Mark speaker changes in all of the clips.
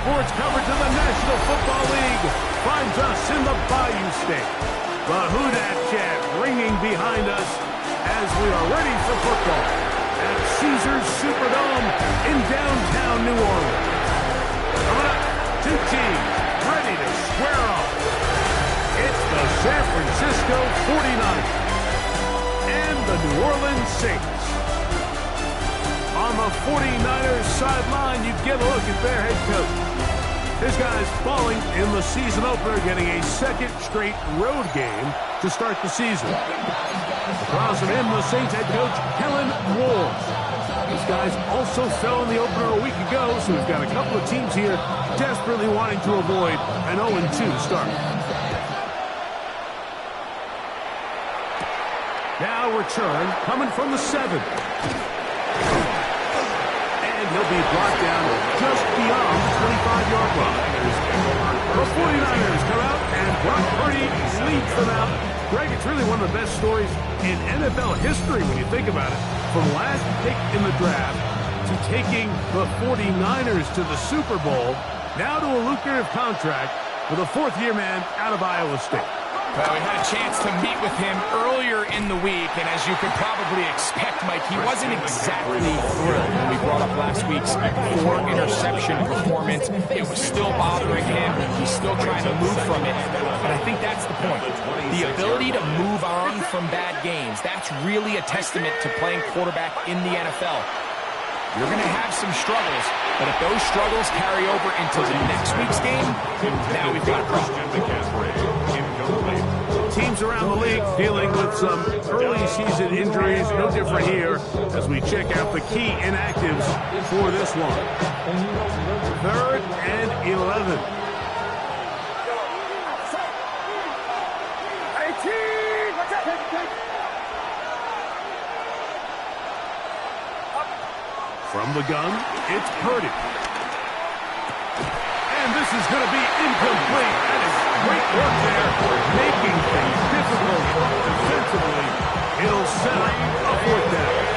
Speaker 1: sports coverage of the National Football League finds us in the Bayou State. The Houdat chant ringing behind us as we are ready for football at Caesars Superdome in downtown New Orleans. Coming up, two teams ready to square off. It's the San Francisco 49ers and the New Orleans Saints. On the 49ers sideline, you get a look at their head coach. This guy's balling in the season opener, getting a second straight road game to start the season. Across from him, the Saints head coach, Kellen Moore. These guys also fell in the opener a week ago, so we've got a couple of teams here desperately wanting to avoid an 0-2 start. Now return coming from the 7. He'll be brought down just beyond the 25-yard line. The 49ers come out, and Brock Purdy leads them out. Greg, it's really one of the best stories in NFL history when you think about it. From last pick in the draft to taking the 49ers to the Super Bowl, now to a lucrative contract with a fourth-year man out of Iowa State.
Speaker 2: Well, we had a chance to meet with him earlier in the week, and as you could probably expect, Mike, he wasn't exactly thrilled when we brought up last week's 4-interception performance. It was still bothering him. He's still trying to move from it, but I think that's the point. The ability to move on from bad games, that's really a testament to playing quarterback in the NFL. You're going to have some struggles, but if those struggles carry over into the next week's game, now we've got a problem.
Speaker 1: Teams around the league dealing with some early season injuries. No different here as we check out the key inactives for this one. 3rd and 11. From the gun, it's Purdy. And this is going to be incomplete. That is great work there, making things difficult defensively. It'll set up a 4th down.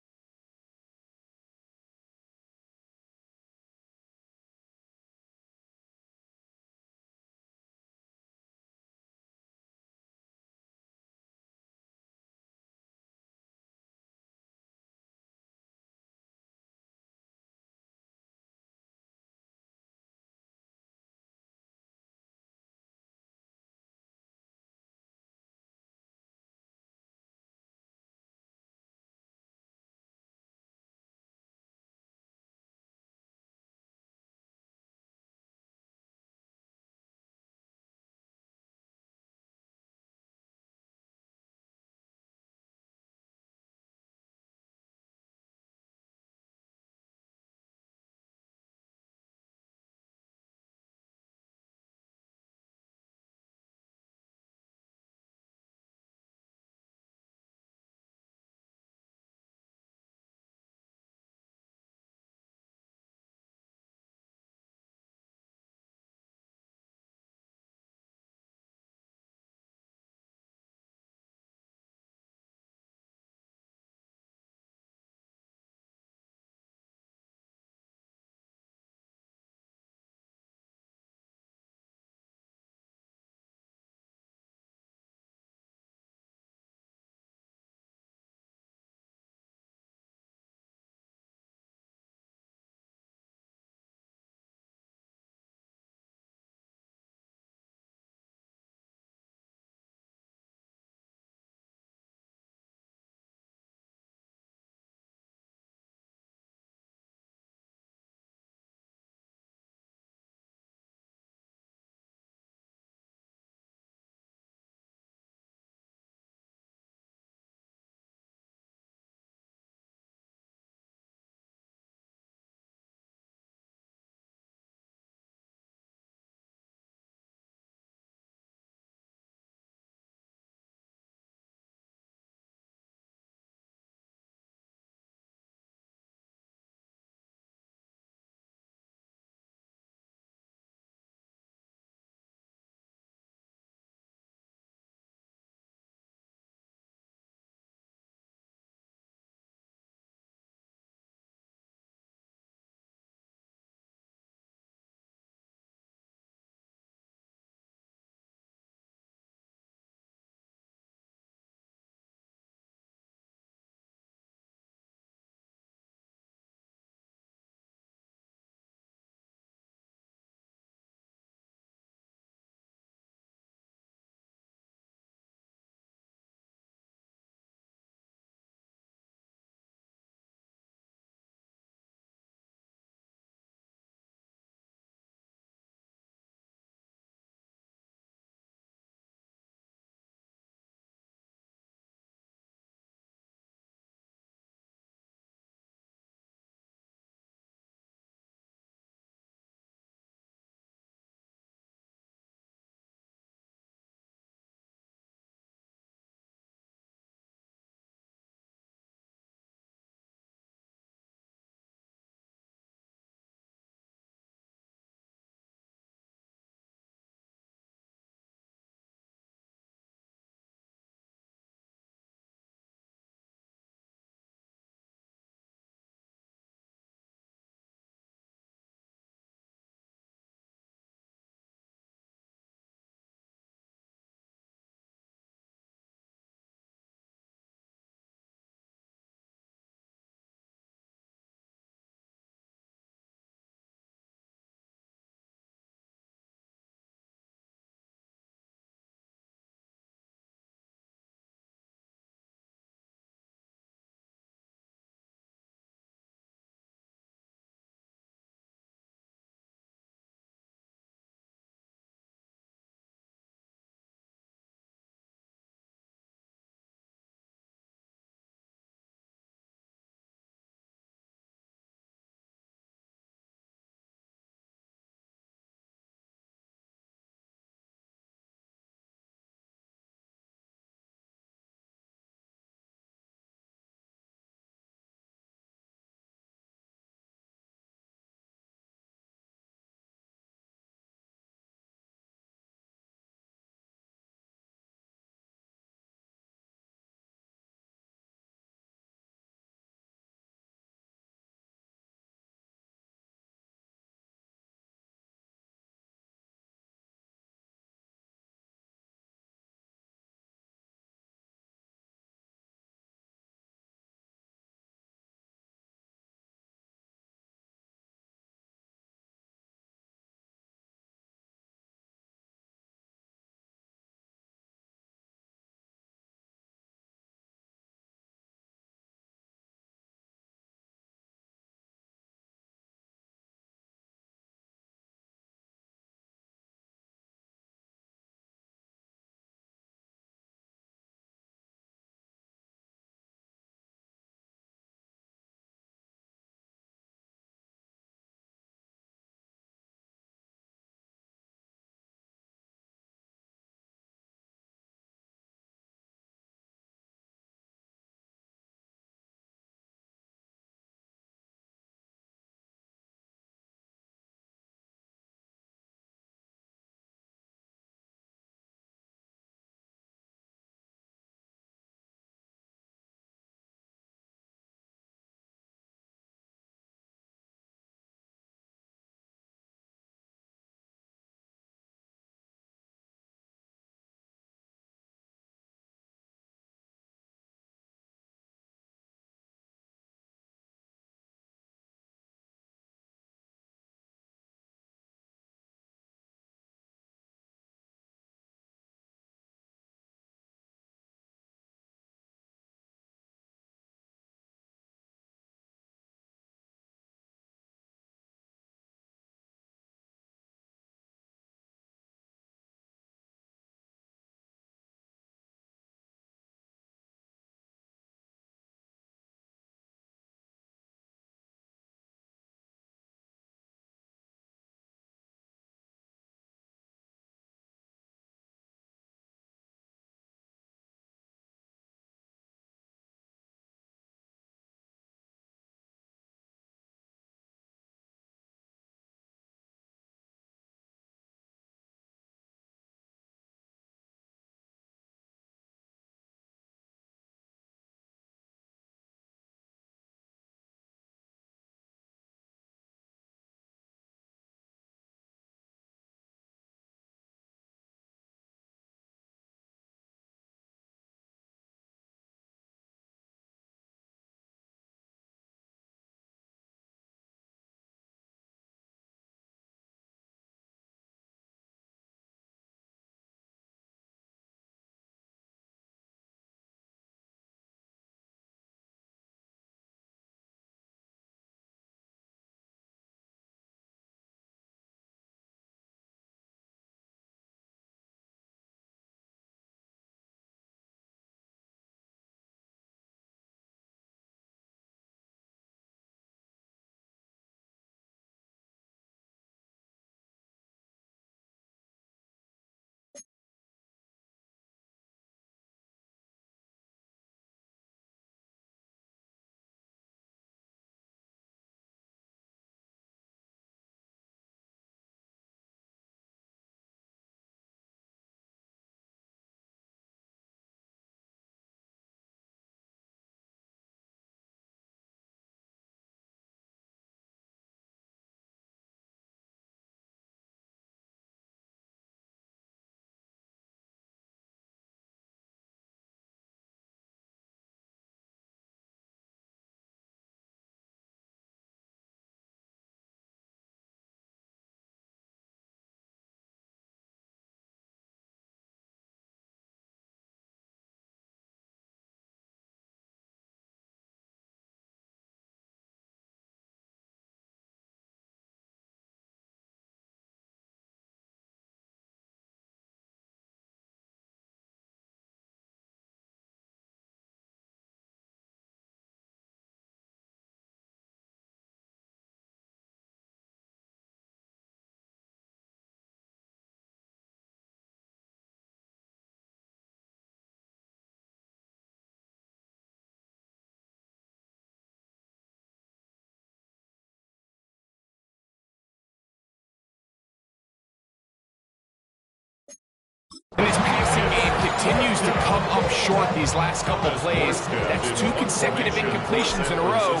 Speaker 2: But his passing game continues to come up short these last couple plays. That's 2 consecutive incompletions in a row.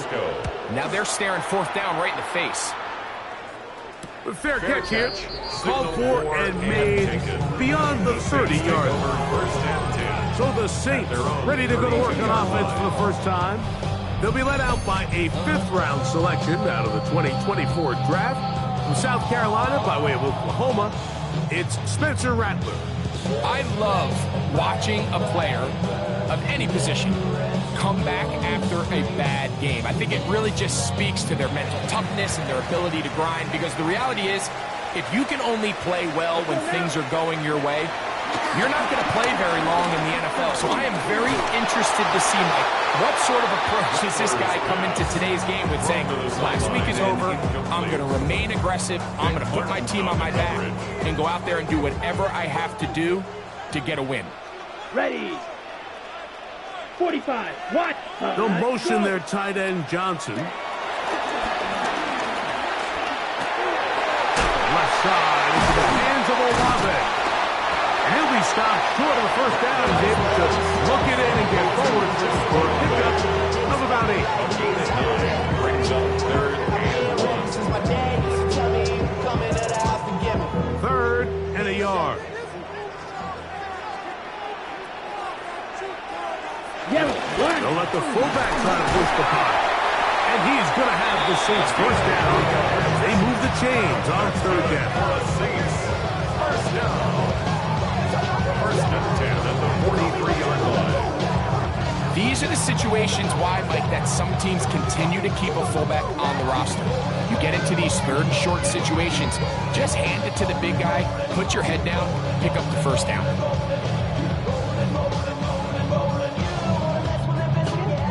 Speaker 2: Now they're staring 4th down right in the face.
Speaker 1: Fair catch here. Called for and made beyond the 30-yard line. So the Saints ready to go to work on offense for the first time. They'll be led out by a 5th-round selection out of the 2024 draft. From South Carolina by way of Oklahoma, it's Spencer Rattler.
Speaker 2: I love watching a player of any position come back after a bad game. I think it really just speaks to their mental toughness and their ability to grind, because the reality is, if you can only play well when things are going your way, you're not going to play very long in the NFL. So I am very interested to see, Mike, what sort of approach does this guy come into today's game with, saying, last week is over, I'm going to remain aggressive, I'm going to put my team on my back, and go out there and do whatever I have to do to get a win.
Speaker 3: Ready. 45. What?
Speaker 1: They'll motion their tight end, Johnson. Left side into the hands of Olave. And he'll be stopped short of the first down. He's able to look it in and get forward for a pickup of about 8.
Speaker 4: Brings up 3rd and 1.
Speaker 1: 3rd and a yard. They'll let the fullback try to push the punt. And he's going to have the Saints first down. They move the chains on 3rd down.
Speaker 4: First down. First and 10 at the 43-yard line.
Speaker 2: These are the situations why, Mike, that some teams continue to keep a fullback on the roster. You get into these 3rd and short situations, just hand it to the big guy, put your head down, pick up the first down.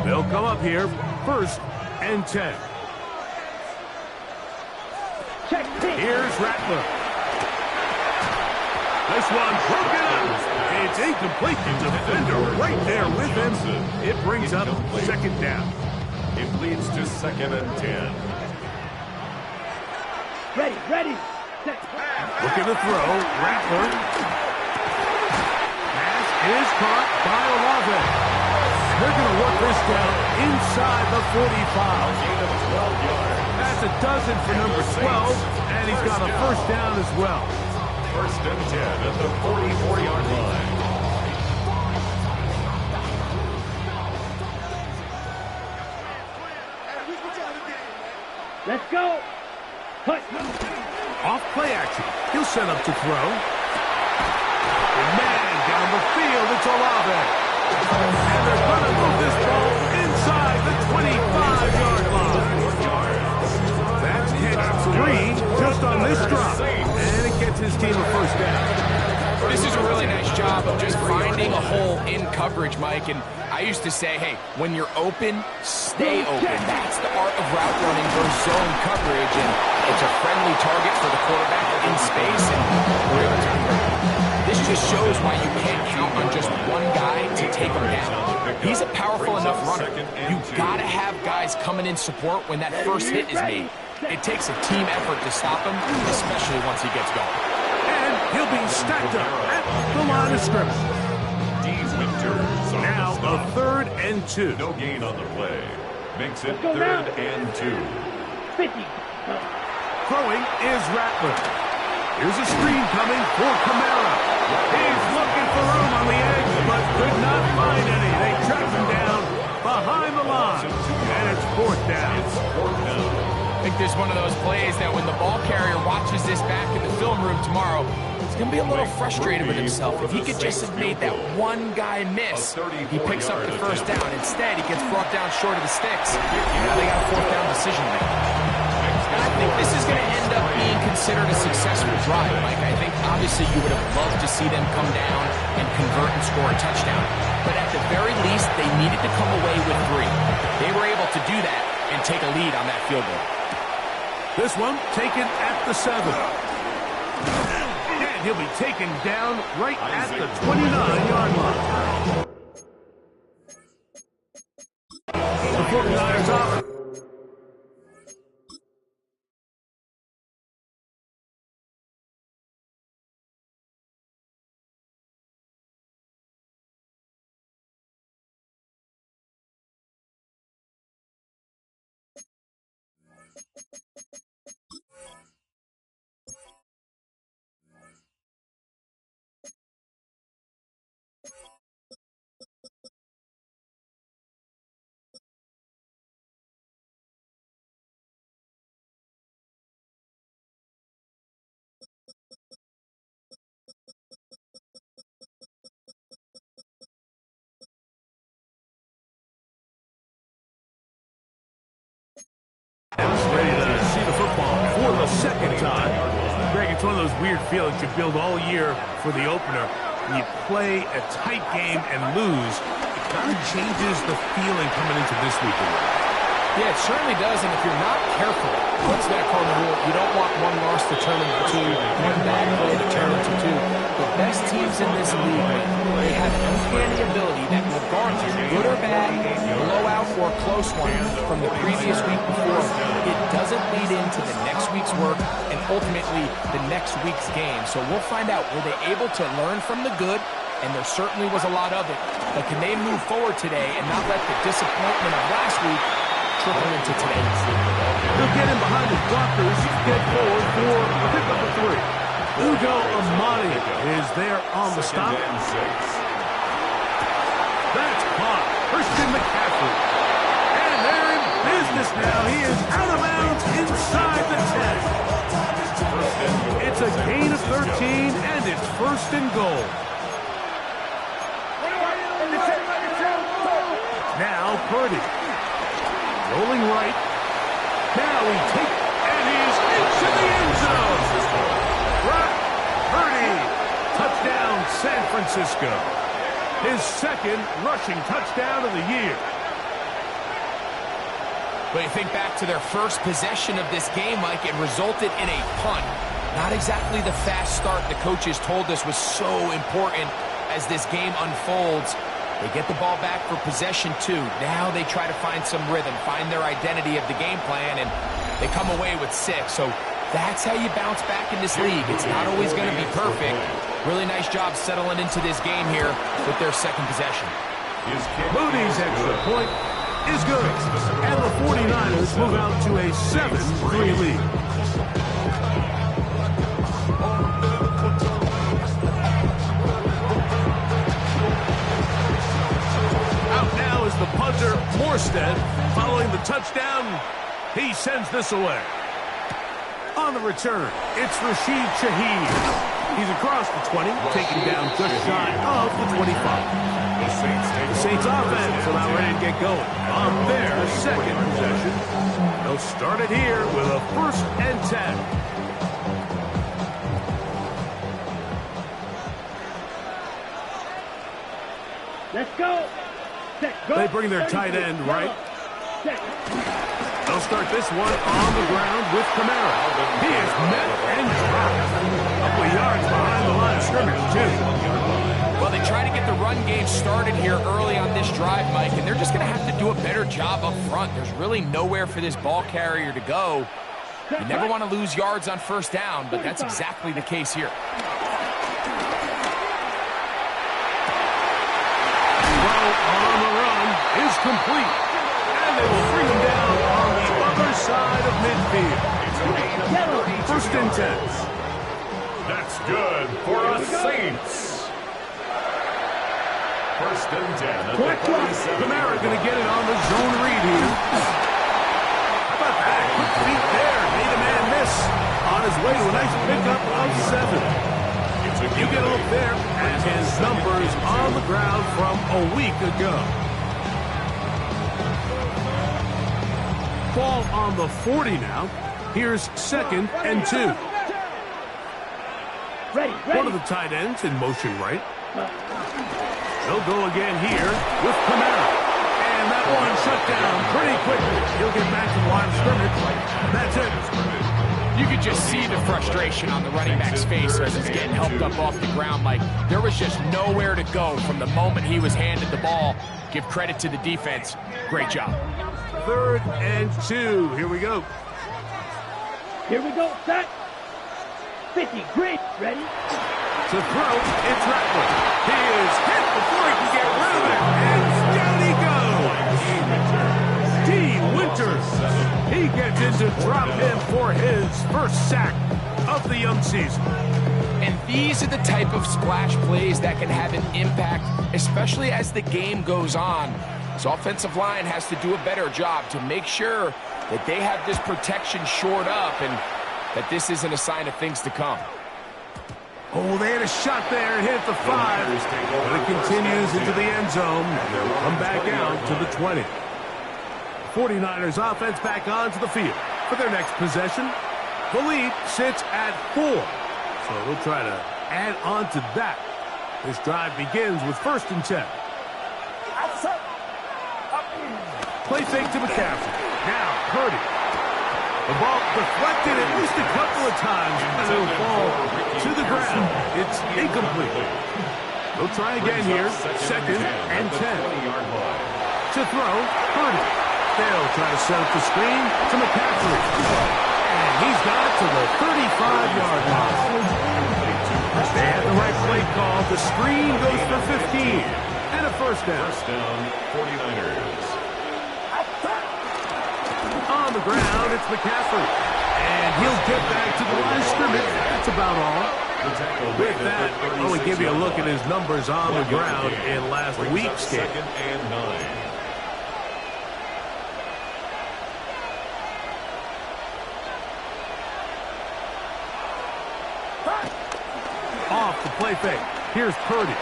Speaker 1: They'll come up here, 1st and 10. Here's Rattler. This one broken up. It's incomplete. The defender right there with him. It brings up 2nd down.
Speaker 4: It leads to 2nd and 10.
Speaker 3: Ready.
Speaker 1: Looking to throw. Rattler. Pass is caught by Olave. They're going to work this down inside the 45. That's a dozen for number 12, and he's got a first down as well.
Speaker 4: 1st and 10 at the 44-yard line.
Speaker 3: Let's go. Put.
Speaker 1: Off play action. He'll set up to throw. And man, down the field, it's Olave. And they're going to move this ball inside the 25-yard line. That's catch 3 just on this drop. And it gets his team a first down.
Speaker 2: This is a really nice job of just finding a hole in coverage, Mike. And I used to say, hey, when you're open, stay open. That's the art of route running versus zone coverage. And it's a friendly target for the quarterback in space. And we're able to convert. This just shows why you can't count on just one guy to take him down. He's a powerful enough runner. You've got to have guys coming in support when that first hit is made. It takes a team effort to stop him, especially once he gets going.
Speaker 1: And he'll be stacked up at the line of scrimmage. Now a 3rd and 2.
Speaker 4: No gain on the play. Makes it 3rd and 2.
Speaker 3: 50.
Speaker 1: Throwing is Rattler. Here's a screen coming for Kamara. He's looking for room on the edge, but could not find any. They track him down behind the line, and it's 4th down.
Speaker 2: I think there's one of those plays that when the ball carrier watches this back in the film room tomorrow, he's going to be a little frustrated with himself. If he could just have made that one guy miss, he picks up the first down. Instead, he gets brought down short of the sticks. Now they got a 4th down decision to make. And I think this is going to end up being considered a successful drive, Mike. I think obviously you would have loved to see them come down and convert and score a touchdown. But at the very least, they needed to come away with 3. They were able to do that and take a lead on that field goal.
Speaker 1: This one taken at the 7. And he'll be taken down right at the 29-yard line. The 49ers off. Ready to see the football for the second time. Greg, it's one of those weird feelings you build all year for the opener. When you play a tight game and lose, it kind of changes the feeling coming into this weekend.
Speaker 2: Yeah, it certainly does, and if you're not careful, what's that called the rule? You don't want one loss to turn into two, one bad play to turn into two. The best teams in this league, they have an uncanny ability that regardless, good or bad, blowout or close one from the previous week before, it doesn't lead into the next week's work and ultimately the next week's game. So we'll find out, were they able to learn from the good? And there certainly was a lot of it. But can they move forward today and not let the disappointment of last week trickle into today?
Speaker 1: They'll get him behind his blockers, get forward for a pickup of 3. Ugo Amadi is there on the stop. That's caught. Christian McCaffrey. And they're in business now. He is out of bounds inside the 10. It's a gain of 13, and it's first and goal. Now Purdy. Rolling right. Now he takes, and he's into the end zone. Brock Purdy. Touchdown, San Francisco. His second rushing touchdown of the year.
Speaker 2: But you think back to their first possession of this game, Mike, it resulted in a punt. Not exactly the fast start the coaches told us was so important as this game unfolds. They get the ball back for possession 2. Now they try to find some rhythm, find their identity of the game plan, and they come away with 6. So that's how you bounce back in this league. It's not always going to be perfect. Really nice job settling into this game here with their second possession.
Speaker 1: Moody's extra point is good. And the 49ers move out to a 7-3 lead. The punter, Morstead, following the touchdown, he sends this away. On the return, it's Rashid Shaheed. He's across the 20, taken down just shy of the 25. The Saints offense are now ready to get going on their second possession. They'll start it here with a 1st and 10.
Speaker 3: Let's go.
Speaker 1: They bring their tight end right. They'll start this one on the ground with Kamara. He is met and dropped. A couple of yards behind the line of scrimmage, too.
Speaker 2: Well, they try to get the run game started here early on this drive, Mike, and they're just going to have to do a better job up front. There's really nowhere for this ball carrier to go. You never want to lose yards on 1st down, but that's exactly the case here.
Speaker 1: On the run is complete, and they will bring him down on the other side of midfield. 1st and 10.
Speaker 4: That's good for us Saints. 1st and 10 at the 47.
Speaker 1: Kamara going to get it on the zone read here. How about that? Quick feet there. Made a man miss on his way to a nice pickup of 7. You get a look there at his numbers on the ground from a week ago. Ball on the 40 now. Here's 2nd and 2.
Speaker 3: Ready.
Speaker 1: One of the tight ends in motion right. They'll go again here with Kamara. And that one shut down pretty quickly. He'll get back to the line of scrimmage. That's it.
Speaker 2: You could just see the frustration on the running back's face as he's getting helped up off the ground. Like, there was just nowhere to go from the moment he was handed the ball. Give credit to the defense. Great job.
Speaker 1: 3rd and 2. Here we go.
Speaker 3: Here we go, set. 50, great, ready?
Speaker 1: To throw, it's Rattler. He is hit before he can get rid of it. And down he goes. D. returns. He gets into drop him for his first sack of the young season.
Speaker 2: And these are the type of splash plays that can have an impact, especially as the game goes on. This offensive line has to do a better job to make sure that they have this protection shored up and that this isn't a sign of things to come.
Speaker 1: Oh, they had a shot there and hit the 5, but it continues into the end zone. They'll come back out to the 20. 49ers offense back onto the field for their next possession. The lead sits at 4, so they'll try to add on to that. This drive begins with 1st and 10. Play fake to McCaffrey. Now, Purdy. The ball deflected at least a couple of times, and it'll fall to the ground. It's incomplete. They'll try again here. 2nd and 10. To throw, Purdy. They'll try to set up the screen to McCaffrey. And he's got it to the 35-yard line. They have the right play call. The screen goes for 15. And a 1st down.
Speaker 4: 49ers.
Speaker 1: On the ground, it's McCaffrey. And he'll get back to the line of scrimmage. That's about all. With that, I want to give you a look at his numbers on the ground in last week's game.
Speaker 4: 2nd and 9.
Speaker 1: Off the play fake. Here's Purdy.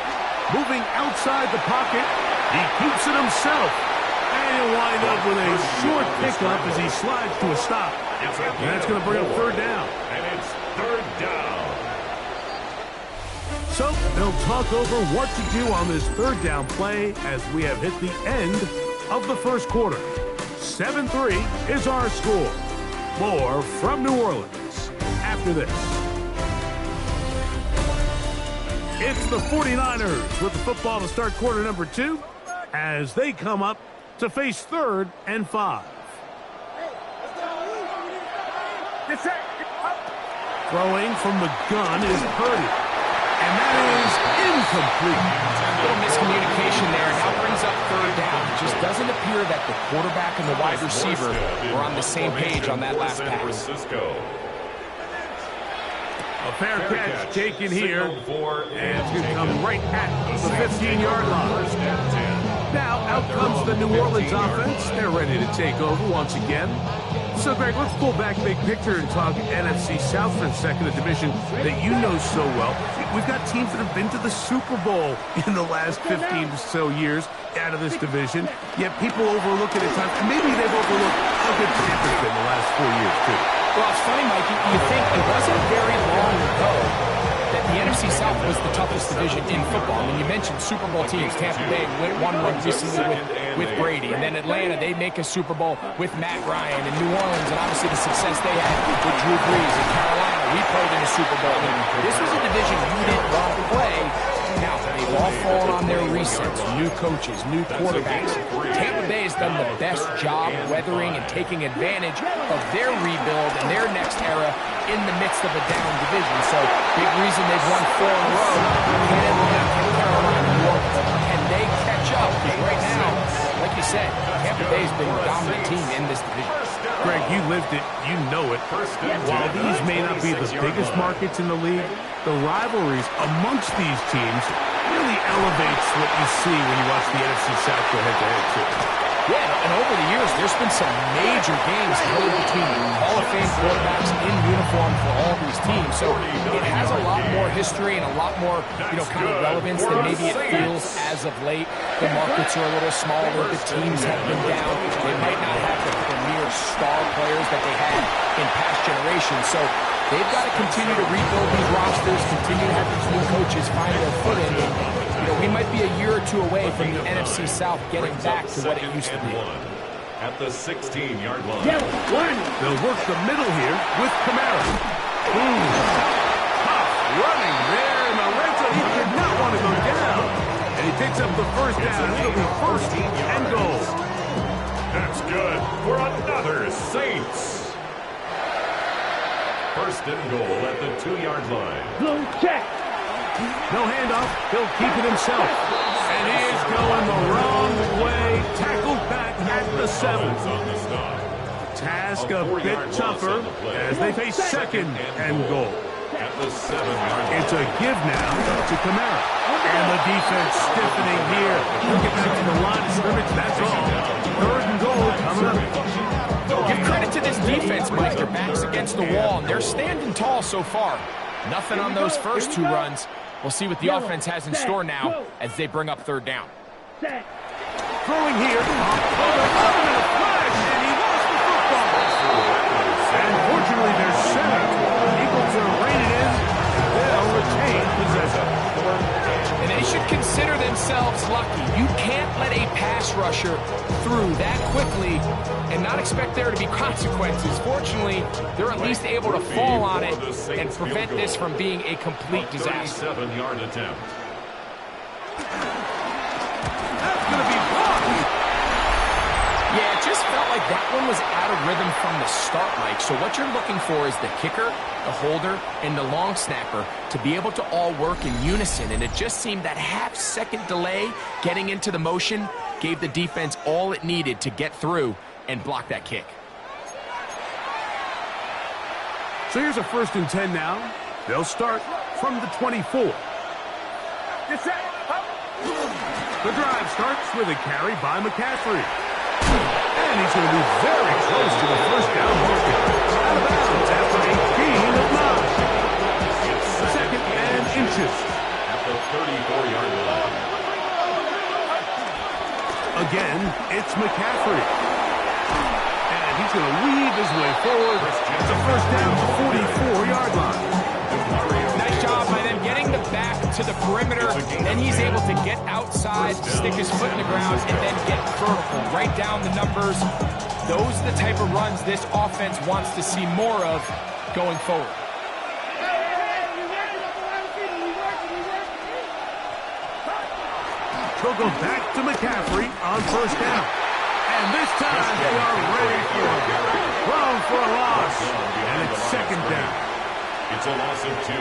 Speaker 1: Moving outside the pocket. He keeps it himself. And he'll wind up with a short pickup as he slides to a stop. And that's going to bring up 3rd down.
Speaker 4: And it's 3rd down.
Speaker 1: So they'll talk over what to do on this 3rd down play as we have hit the end of the 1st quarter. 7-3 is our score. More from New Orleans after this. It's the 49ers with the football to start quarter number 2 as they come up to face 3rd and 5. Throwing from the gun is Purdy. And that is incomplete.
Speaker 2: A little miscommunication there, and that brings up 3rd down. It just doesn't appear that the quarterback and the wide receiver were on the same page on that last pass.
Speaker 1: A fair catch taken here, and it's going to come right at the 15-yard line. Now, out comes the New Orleans offense. They're ready to take over once again. So, Greg, let's pull back big picture and talk NFC South for a second, a division that you know so well. We've got teams that have been to the Super Bowl in the last 15 or so years out of this division, yet people overlook it at times. And maybe they've overlooked how good Tampa's been the last 4 years, too.
Speaker 2: Well, it's funny, Mike, you think it wasn't very long ago that the NFC South was the toughest division in football. I mean, you mentioned Super Bowl teams. Tampa Bay won one recently with Brady. And then Atlanta, they make a Super Bowl with Matt Ryan. And New Orleans, and obviously the success they had with Drew Brees. And Carolina, we played in a Super Bowl. And this was a division you didn't want to play. Now, they've all fallen on their resets. New coaches, new quarterbacks. Tampa Bay has done the best job weathering and taking advantage of their rebuild and their next era in the midst of a down division. So, big reason they've won 4 in a row. Can Atlanta, can Carolina, New Orleans, can they catch up? Because right now, like you said, Tampa Bay's been the dominant team in this division.
Speaker 1: Greg, you lived it, you know it. While these may not be the biggest markets in the league, the rivalries amongst these teams really elevates what you see when you watch the NFC South go head-to-head, too.
Speaker 2: Yeah, and over the years, there's been some major games held between Hall of Fame quarterbacks in uniform for all these teams. So it has a lot more history and a lot more, kind of relevance than maybe it feels as of late. The markets are a little smaller. The teams have been down. They might not have the premier star players that they had in past generations. So they've got to continue to rebuild these rosters, continue to have these new coaches find their footing. We might be a year or 2 away from the NFC South getting back to what it used to be.
Speaker 4: At the 16-yard line.
Speaker 1: They'll work the middle here with Kamara. Tough running there in the red zone. He did not want to go down. And he picks up the 1st down. It'll be 1st and goal.
Speaker 4: That's good for another Saints. 1st and goal at the 2-yard line.
Speaker 3: Blue check.
Speaker 1: No handoff. He'll keep it himself. And he is going the wrong way. Tackled back at the 7. Task a bit tougher as they face second and goal.
Speaker 4: At the 7-yard line.
Speaker 1: It's a give now to Kamara. And the defense stiffening here. He'll get back to the line of scrimmage. That's all. 3rd and goal coming up.
Speaker 2: Give credit to this defense, Mike. Their back's against the wall, and they're standing tall so far. Nothing on those first 2 runs. We'll see what the offense has in store now as they bring up 3rd down.
Speaker 1: Throwing here. And he lost the football. And fortunately, they're set. Eagles are rated in. They'll retain possession.
Speaker 2: And they should consider themselves lucky. You can't let a pass rusher through that quickly and not expect there to be consequences. Fortunately, they're at least able to fall on it and prevent this from being a complete disaster.
Speaker 4: 37-yard attempt.
Speaker 1: That's going to be blocked.
Speaker 2: Yeah, it just felt like that one was out of rhythm from the start, Mike. So what you're looking for is the kicker, the holder, and the long snapper to be able to all work in unison. And it just seemed that half-second delay getting into the motion gave the defense all it needed to get through and block that kick.
Speaker 1: So here's a 1st and 10 now. They'll start from the 24. The drive starts with a carry by McCaffrey. And he's going to be very close to the 1st down marker. Out of bounds after a gain of 9. 2nd and inches.
Speaker 4: At the 34-yard line.
Speaker 1: Again, it's McCaffrey. And he's going to weave his way forward. It's a 1st down to 44-yard line.
Speaker 2: Nice job by them getting the back to the perimeter. Then he's able to get outside, stick his foot in the ground, and then get vertical. Write down the numbers. Those are the type of runs this offense wants to see more of going forward.
Speaker 1: They'll go back to McCaffrey on 1st down. And this time they are ready for it. Thrown for a loss. And it's 2nd down.
Speaker 4: It's a loss of 2.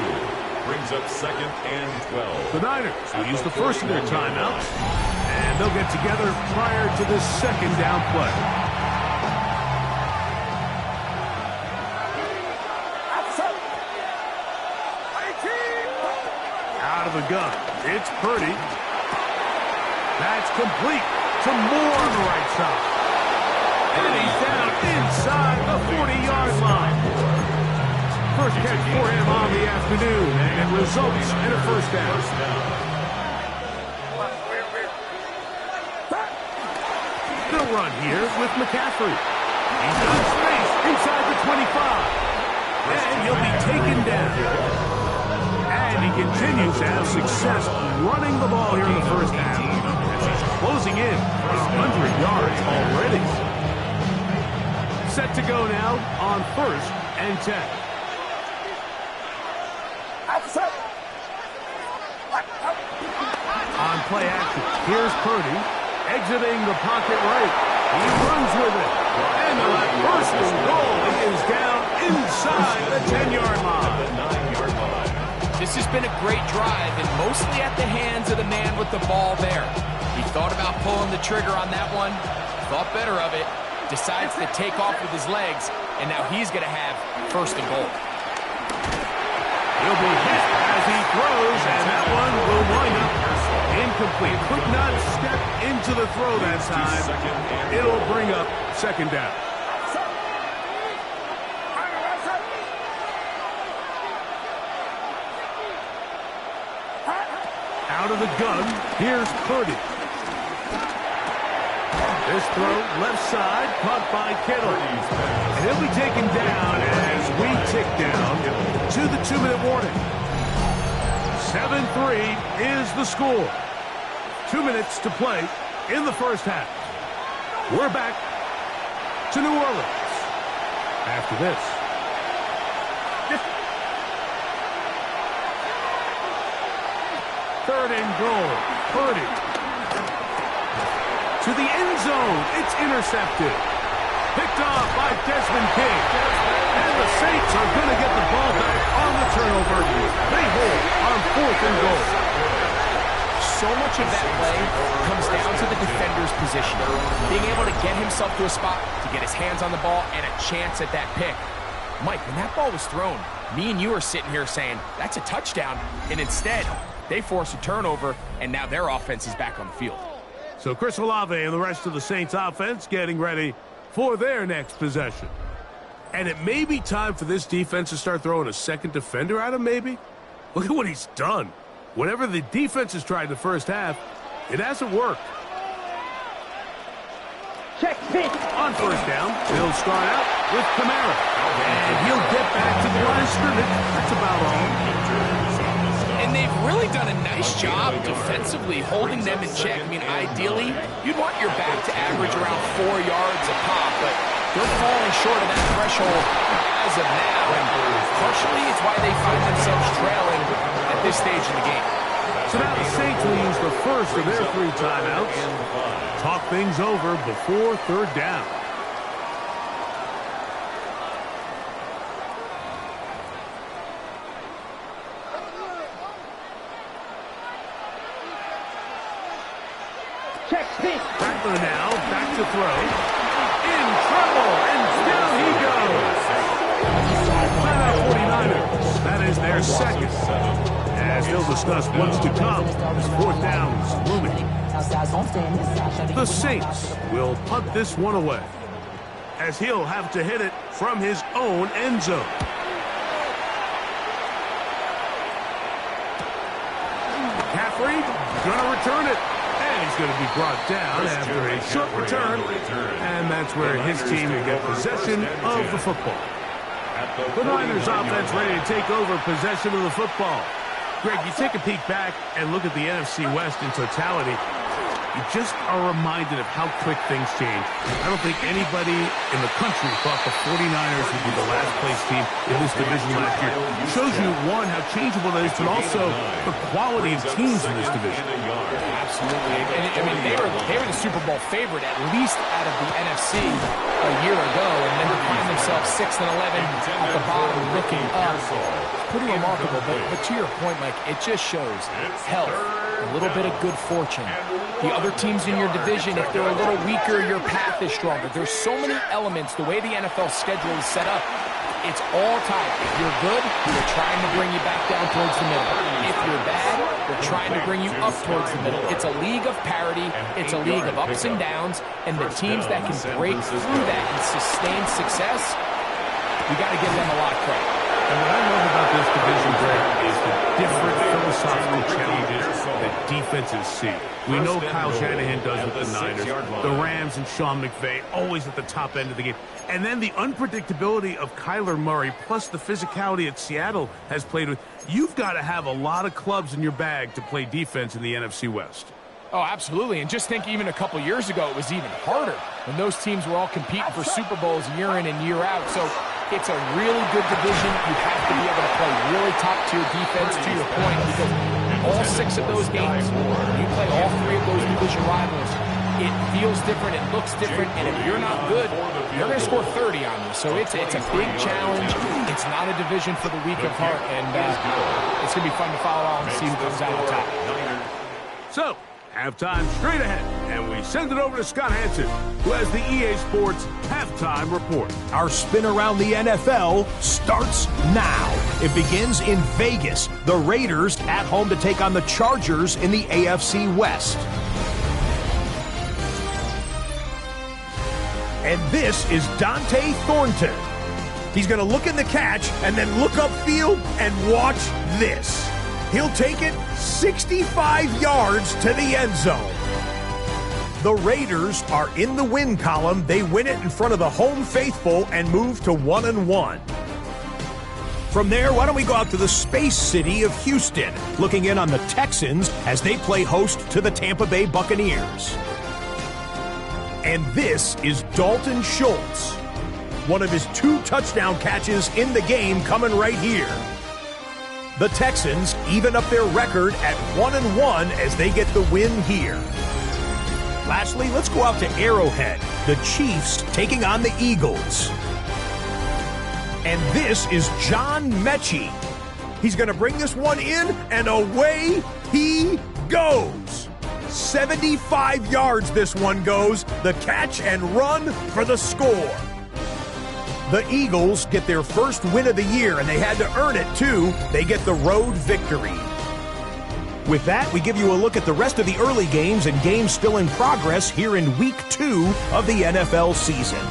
Speaker 4: Brings up 2nd and 12.
Speaker 1: The Niners will use the first of their timeouts. And they'll get together prior to this 2nd down play. Out of the gun. It's Purdy. That's complete to Moore on the right side. And he's down inside the 40-yard line. First catch for him on the afternoon, and it results in a 1st down. They'll run here with McCaffrey. He's got space inside the 25. And he'll be taken down. And he continues to have success running the ball here in the 1st half. As he's closing in for 100 yards already. Set to go now on 1st and 10. On play action, here's Purdy, exiting the pocket right. He runs with it. And the 1st and goal is down inside the 10-yard line.
Speaker 2: This has been a great drive, and mostly at the hands of the man with the ball there. He thought about pulling the trigger on that one, thought better of it, decides to take off with his legs, and now he's going to have 1st and goal.
Speaker 1: He'll be hit as he throws, and that one will wind up incomplete. Could not step into the throw that time. It'll bring up 2nd down. Out of the gun, here's Purdy. This throw, left side, caught by Kittle. And he'll be taken down as we tick down to the 2-minute warning. 7-3 is the score. 2 minutes to play in the 1st half. We're back to New Orleans after this. 3rd and goal. Purdy. To the end zone. It's intercepted. Picked off by Desmond King. And the Saints are going to get the ball back on the turnover. They hold on 4th and goal.
Speaker 2: So much of that play comes down to the defender's position. Being able to get himself to a spot, to get his hands on the ball, and a chance at that pick. Mike, when that ball was thrown, me and you are sitting here saying, that's a touchdown. And instead, they force a turnover, and now their offense is back on the field.
Speaker 1: So Chris Olave and the rest of the Saints offense getting ready for their next possession. And it may be time for this defense to start throwing a second defender at him, maybe? Look at what he's done. Whatever the defense has tried the first half, it hasn't worked.
Speaker 3: Check pitch.
Speaker 1: On first down, he'll start out with Kamara. And he'll get back to the line of scrimmage. That's about all.
Speaker 2: And they've really done a nice job defensively holding them in check. I mean, ideally, you'd want your back to average around 4 yards a pop, but they're falling short of that threshold as of now. And partially, it's why they find themselves trailing at this stage in the game.
Speaker 1: So now the Saints will use the first of their 3 timeouts. Talk things over before 3rd down.
Speaker 3: Check pitch.
Speaker 1: Rattler now back to throw. In trouble, and down he goes. Timeout 49ers. That is their second. As they'll discuss what's to come as 4th down's looming. The Saints will punt this one away, as he'll have to hit it from his own end zone. McCaffrey gonna return it. And he's going to be brought down after a short return. And that's where his team will get possession of the football. The Niners offense ready to take over possession of the football. Greg, you take a peek back and look at the NFC West in totality. You just are reminded of how quick things change. I don't think anybody in the country thought the 49ers would be the last place team in this division last year. It shows you, one, how changeable it is, but also the quality of teams in this division.
Speaker 2: Absolutely. And I mean, they were the Super Bowl favorite, at least out of the NFC a year ago, and then to find themselves 6-11 at the bottom looking up. Pretty remarkable, but to your point, Mike, it just shows health, a little bit of good fortune. The other teams in your division, if they're a little weaker, your path is stronger. There's so many elements. The way the NFL schedule is set up, it's all tied. If you're good, they're trying to bring you back down towards the middle. If you're bad, they're trying to bring you up towards the middle. It's a league of parity. It's a league of ups and downs. And the teams that can break through that and sustain success, we got to give them a lot of credit.
Speaker 1: And what I love about this division, Greg, is the different philosophical challenges that defenses see. We know Kyle Shanahan does with the Niners, the Rams and Sean McVay, always at the top end of the game. And then the unpredictability of Kyler Murray, plus the physicality that Seattle has played with. You've got to have a lot of clubs in your bag to play defense in the NFC West.
Speaker 2: Oh, absolutely. And just think even a couple years ago, it was even harder when those teams were all competing for Super Bowls year in and year out. So it's a really good division. You have to be able to play really top-tier defense, to your point, because all 6 of those games, you play all 3 of those division rivals, it feels different, it looks different, and if you're not good, you're going to score 30 on you. So it's a big challenge. It's not a division for the weak of heart, and it's going to be fun to follow on and see who comes out on top.
Speaker 1: So, halftime straight ahead, and we send it over to Scott Hanson, who has the EA Sports Halftime Report.
Speaker 5: Our spin around the NFL starts now. It begins in Vegas. The Raiders at home to take on the Chargers in the AFC West. And this is Dante Thornton. He's going to look in the catch and then look upfield and watch this. He'll take it 65 yards to the end zone. The Raiders are in the win column. They win it in front of the home faithful and move to 1-1. From there, why don't we go out to the space city of Houston, looking in on the Texans as they play host to the Tampa Bay Buccaneers. And this is Dalton Schultz. One of his 2 touchdown catches in the game coming right here. The Texans even up their record at 1-1 as they get the win here. Lastly, let's go out to Arrowhead. The Chiefs taking on the Eagles. And this is John Mechie. He's going to bring this one in, and away he goes. 75 yards this one goes. The catch and run for the score. The Eagles get their first win of the year, and they had to earn it, too. They get the road victory. With that, we give you a look at the rest of the early games and games still in progress here in Week 2 of the NFL season.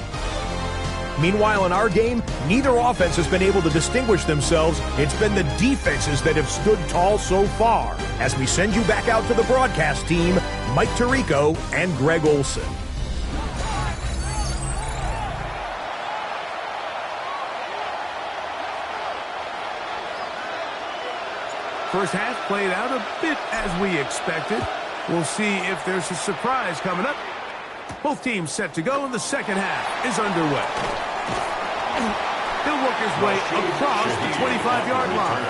Speaker 5: Meanwhile, in our game, neither offense has been able to distinguish themselves. It's been the defenses that have stood tall so far. As we send you back out to the broadcast team, Mike Tirico and Greg Olson.
Speaker 1: First half played out a bit as we expected. We'll see if there's a surprise coming up. Both teams set to go, and the second half is underway. He'll work his way across the 25-yard line.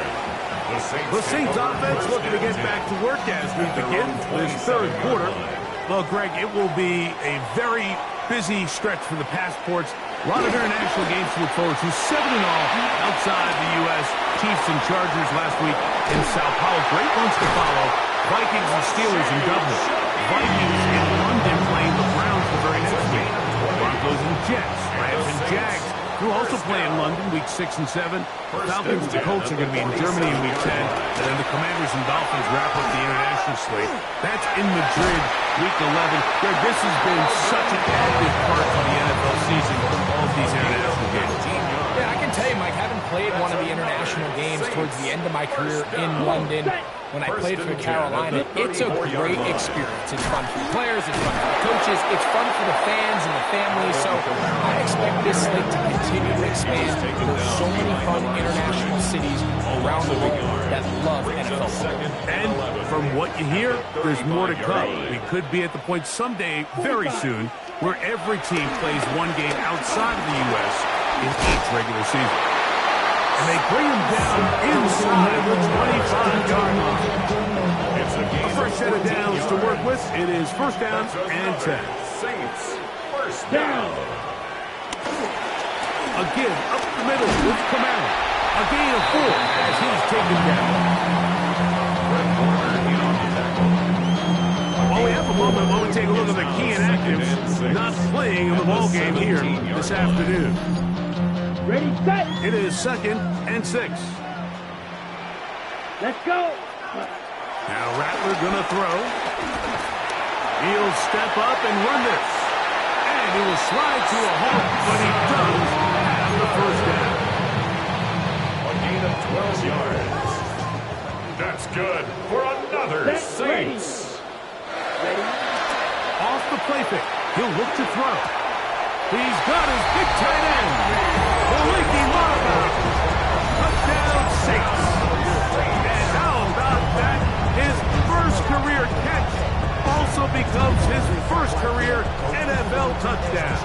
Speaker 1: The Saints offense looking to get back to work as we begin this third quarter. Well, Greg, it will be a very busy stretch for the passports. A lot of international games to look forward to. 7 in all outside the U.S. Chiefs and Chargers last week in Sao Paulo. Great ones to follow. Vikings and Steelers in Dublin. Vikings in London playing the Browns the very next week. Broncos and Jets. Rams and Jags will also play in London week 6 and 7. Falcons and the Colts are going to be in Germany in week 10. And then the Commanders and Dolphins wrap up the international slate. That's in Madrid week 11. Greg, this has been such an active part of the NFL season, all of these international games.
Speaker 2: Yeah, I can tell you, Mike, having played one of the international games towards the end of my career in London, when I played for Carolina, it's a great experience. It's fun for the players, it's fun for the coaches, it's fun for the fans and the families. So I expect this slate to continue to expand. There's so many fun international cities around the world that love NFL football.
Speaker 1: And from what you hear, there's more to come. We could be at the point someday, very soon, where every team plays one game outside of the U.S. in each regular season. And they bring him down inside the 25-yard line. A fresh set of downs to work with. It is first down and 10.
Speaker 4: Saints, first down.
Speaker 1: Again, up the middle with Kamara. A gain of 4 as he's taken down. While we have a moment, while we take a look at the key inactives not playing in the ball game here this afternoon.
Speaker 3: Ready, set.
Speaker 1: It is 2nd and 6.
Speaker 3: Let's go.
Speaker 1: Now Rattler gonna throw. He'll step up and run this. And he will slide to a halt, but he does have the first down.
Speaker 4: A gain of 12 yards. That's good for another Saints.
Speaker 3: Ready.
Speaker 1: Off the play fake. He'll look to throw. He's got his big tight end. Maliki Marabou. Touchdown Saints. And how about that? His first career catch also becomes his first career NFL touchdown.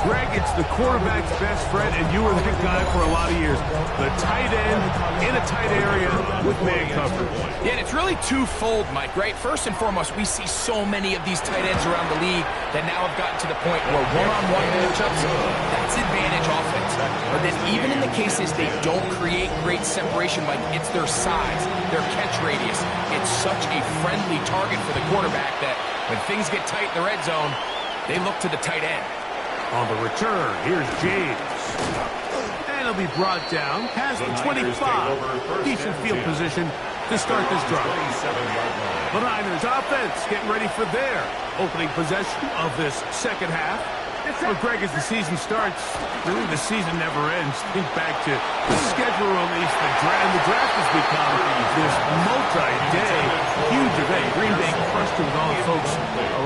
Speaker 1: Greg, it's the quarterback's best friend, and you were the guy for a lot of years. The tight end in a tight area with man coverage.
Speaker 2: Yeah, and it's really twofold, Mike, right? First and foremost, we see so many of these tight ends around the league that now have gotten to the point where one-on-one matchups, that's advantage offense. But then even in the cases they don't create great separation, like it's their size, their catch radius, it's such a friendly target for the quarterback that when things get tight in the red zone, they look to the tight end.
Speaker 1: On the return, here's James. And he'll be brought down past the 25. Decent field position to start this drive. The Niners offense getting ready for their opening possession of this second half. Well, Greg, as the season starts, really the season never ends. Think back to the schedule release, the draft has become this multi-day, huge event. Green Bay crushed it with all the folks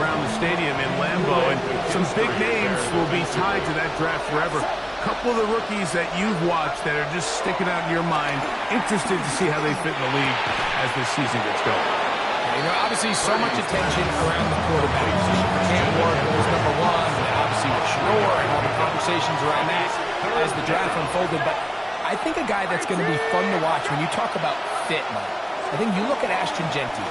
Speaker 1: around the stadium in Lambeau, and some big names will be tied to that draft forever. A couple of the rookies that you've watched that are just sticking out in your mind, interested to see how they fit in the league as this season gets going.
Speaker 2: You know, obviously so much attention around the quarterback position. Cam Ward was number 1, and obviously with Shador and all the conversations around that as the draft unfolded. But I think a guy that's going to be fun to watch when you talk about fit, Mike, I think you look at Ashton Genty.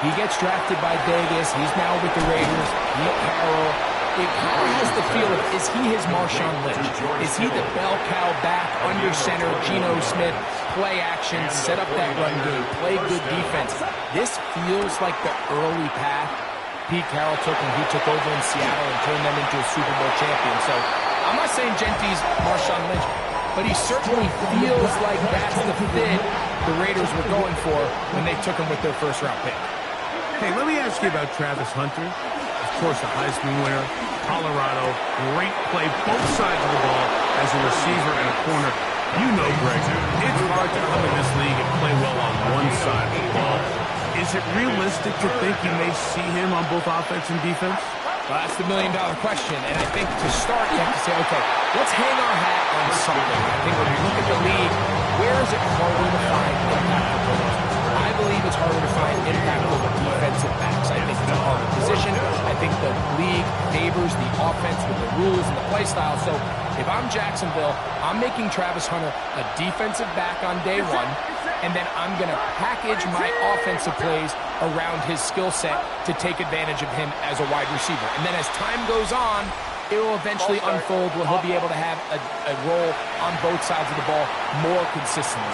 Speaker 2: He gets drafted by Vegas. He's now with the Raiders. Pete Carroll, it kind of has the feel of, is he his Marshawn Lynch? Is he the bell cow back, under center, Geno Smith, play action, set up that run game, play good defense? This feels like the early path Pete Carroll took when he took over in Seattle and turned them into a Super Bowl champion. So I'm not saying Genty's Marshawn Lynch, but he certainly feels like that's the fit the Raiders were going for when they took him with their first-round pick.
Speaker 1: Hey, let me ask you about Travis Hunter. Of course, the Heisman winner, Colorado, great play both sides of the ball as a receiver and a corner. You know, Greg, it's hard to come in this league and play well on one side of the ball. Is it realistic to think you may see him on both offense and defense?
Speaker 2: Well, that's the million-dollar question, and I think to start, you have to say, okay, let's hang our hat on something. I think when you look at the league, where is it harder to find impactful players? I believe it's harder to find impactful defensive backs. I think it's a harder position. I think the league favors the offense with the rules and the play style. So if I'm Jacksonville, I'm making Travis Hunter a defensive back on day one, and then I'm going to package my offensive plays around his skill set to take advantage of him as a wide receiver. And then as time goes on, it will eventually unfold where he'll be able to have a role on both sides of the ball more consistently.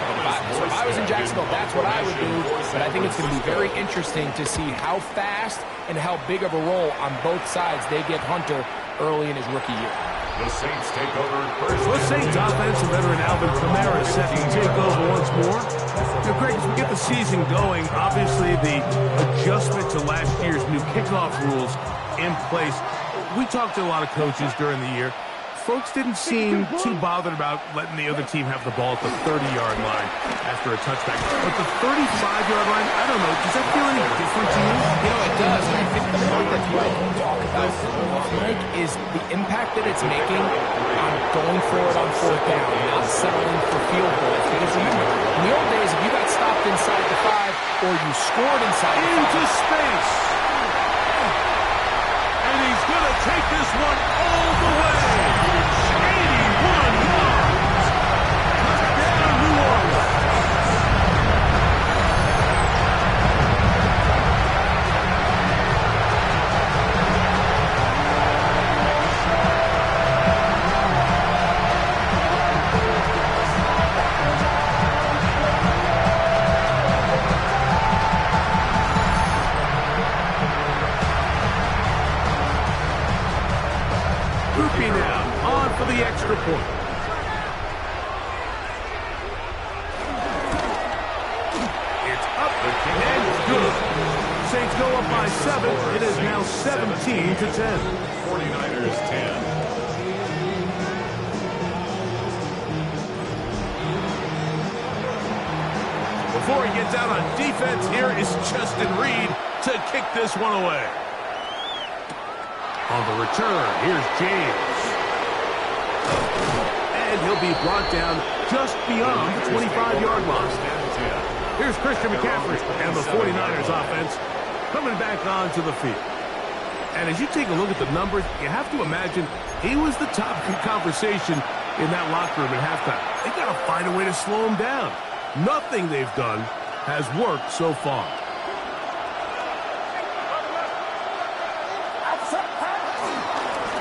Speaker 2: So if I was in Jacksonville, that's what I would do. But I think it's going to be very interesting to see how fast and how big of a role on both sides they give Hunter early in his rookie year.
Speaker 4: The Saints take over first.
Speaker 1: The Saints offense and veteran Alvin Kamara is set to take over once more. Now, Greg, as we get the season going, obviously the adjustment to last year's new kickoff rules in place. We talked to a lot of coaches during the year. Folks didn't seem too bothered about letting the other team have the ball at the 30-yard line after a touchback. But the 35-yard line, I don't know, does that feel any different to you?
Speaker 2: You know, it does. And I think the point that people don't talk about, Mike, is the impact that it's making on going for it on fourth down, not settling for field goals. Because remember, in the old days, if you got stopped inside the 5 or you scored inside the 5.
Speaker 1: Into space. And he's going to take this one all the way. 81 yards. Touchdown, New Orleans. Groupie now, on for the extra point. It's up and good. Saints go up by 7. It is now 17-10.
Speaker 4: 49ers 10.
Speaker 1: Before he gets out on defense, here is Justin Reed to kick this one away. On the return, here's James. And he'll be brought down just beyond the 25-yard line. Here's Christian McCaffrey and the 49ers offense coming back onto the field. And as you take a look at the numbers, you have to imagine he was the top conversation in that locker room at halftime. They got to find a way to slow him down. Nothing they've done has worked so far.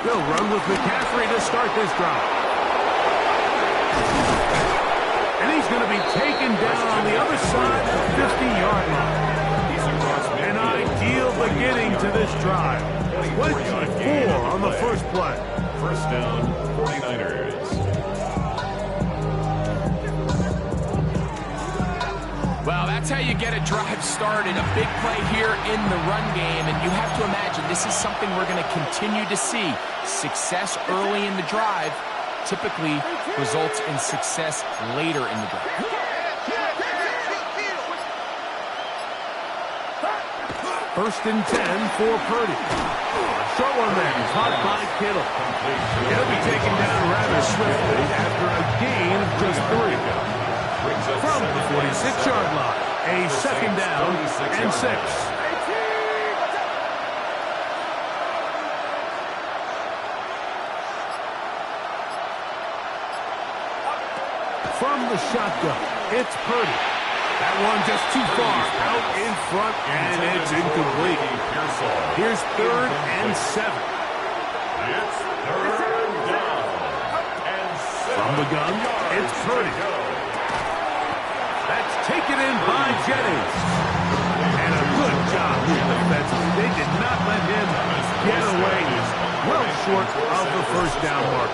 Speaker 1: They'll run with McCaffrey to start this drive. And he's going to be taken down on the other side of the 50-yard line. An ideal beginning to this drive. 24 on the first play.
Speaker 4: First down, 49ers.
Speaker 2: Well, that's how you get a drive started. A big play here in the run game, and you have to imagine this is something we're going to continue to see. Success early in the drive typically results in success later in the drive.
Speaker 1: First and 10 for Purdy. Short one there, caught by Kittle. He'll be taken down rather swiftly after a gain of just 3. From the 46-yard line, a second down and 6. From the shotgun, it's Purdy. That one just too far out in front, and it's incomplete. Here's 3rd and 7.
Speaker 4: It's third down. And
Speaker 1: From the gun, it's Purdy. That's taken in by Jennings. And a good job with the defense. They did not let him get away. Well short of the first down mark.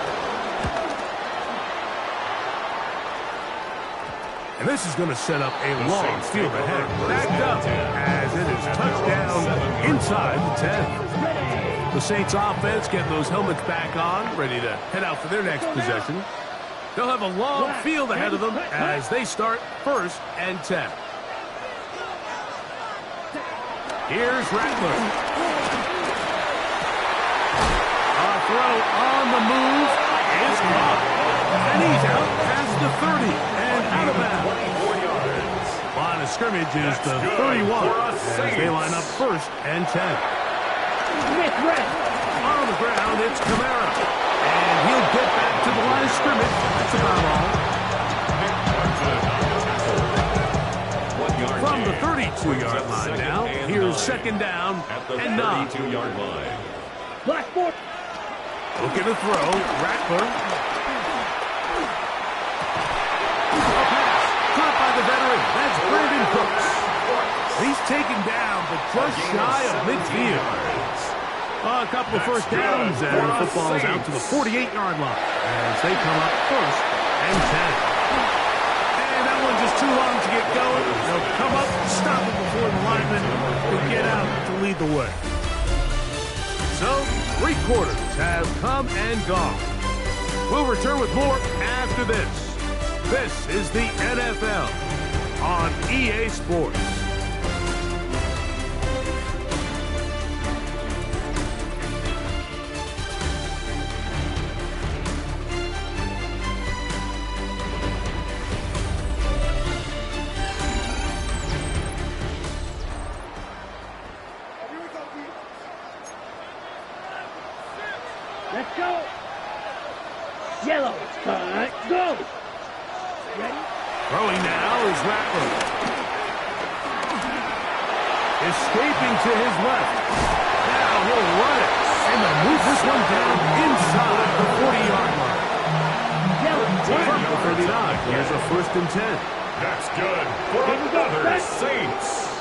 Speaker 1: And this is going to set up a long field ahead. Backed up as it is touchdown inside the 10. The Saints offense getting those helmets back on, ready to head out for their next possession. They'll have a long field ahead of them as they start 1st and 10. Here's Rattler. A throw on the move is caught. And he's out past the 30 and out of bounds. Line of scrimmage is the 31 as they line up 1st and 10. On the ground, it's Kamara. And he'll get back to the line of scrimmage. That's about all. From the 32-yard line now, here's 2nd down and 9.
Speaker 4: 32-yard line.
Speaker 3: Blackboard.
Speaker 1: Looking to throw, Rattler. A pass, caught by the veteran. That's Brandon Cooks. He's taken down, but just shy of midfield. A couple of first downs, and the football is out to the 48-yard line as they come up 1st and 10. And that one just too long to get going. They'll come up, stop it before the lineman can get out to lead the way. So, 3 quarters have come and gone. We'll return with more after this. This is the NFL on EA Sports.
Speaker 3: Let's go. Yellow. Go. Ready?
Speaker 1: Throwing now is Rattler. Escaping to his left. Now he'll run it. And they'll move this one down inside the 40-yard line. From the 39, here's a 1st and 10.
Speaker 4: That's good for another Saints.